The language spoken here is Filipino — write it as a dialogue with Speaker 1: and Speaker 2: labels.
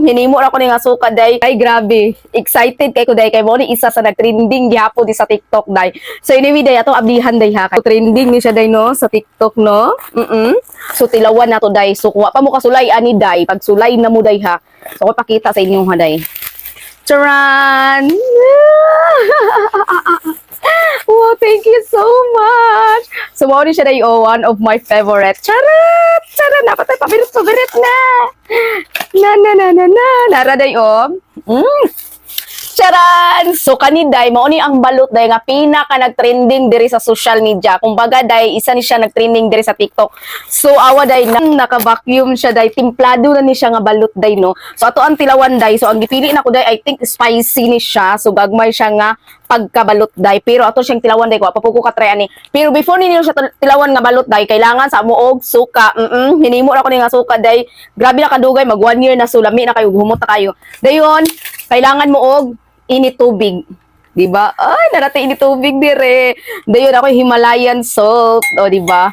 Speaker 1: Hinimo na ko ni nga suka day. Ay grabe. Excited kay ko day kay mo ni isa sa nagtrending gyapon di sa TikTok day. So anyway day ato ablihan day ha. Trending ni siya day no sa TikTok no. So tilawan na to day. So kuha pa mo kasulay ani day. Pag sulay na mo day ha. So ko pakita sa inyo ha day. Charan! Wow, thank you so much! So, mo siya day one of my favorite. Charat! Charat! Napatay, pabirit na! Nara day Charan! So, kaniday, mauni ang balot day nga pinaka nag-trending diri sa social media. Kumbaga day, isa ni siya nag-trending diri sa TikTok. So, awa day, naka-vacuum siya day. Timplado na ni siya nga balot day, no? So, ato ang tilawan day. So, ang gipili na ko day, I think spicy ni siya. So, gagmay siya nga pagkabalot day. Pero ato siyang tilawan day ko. Papuko ka try ani. Pero before ninyo siya tilawan nga balot day, kailangan sa muog suka. Hinimo na ko ni nga suka day. Grabe na kadugay, mag 1 year na sulami na kayo, humot na kayo. Dayon, kailangan mo og init tubig. Diba? Ay, narate init tubig dire. Dayon ako Himalayan salt. O, diba?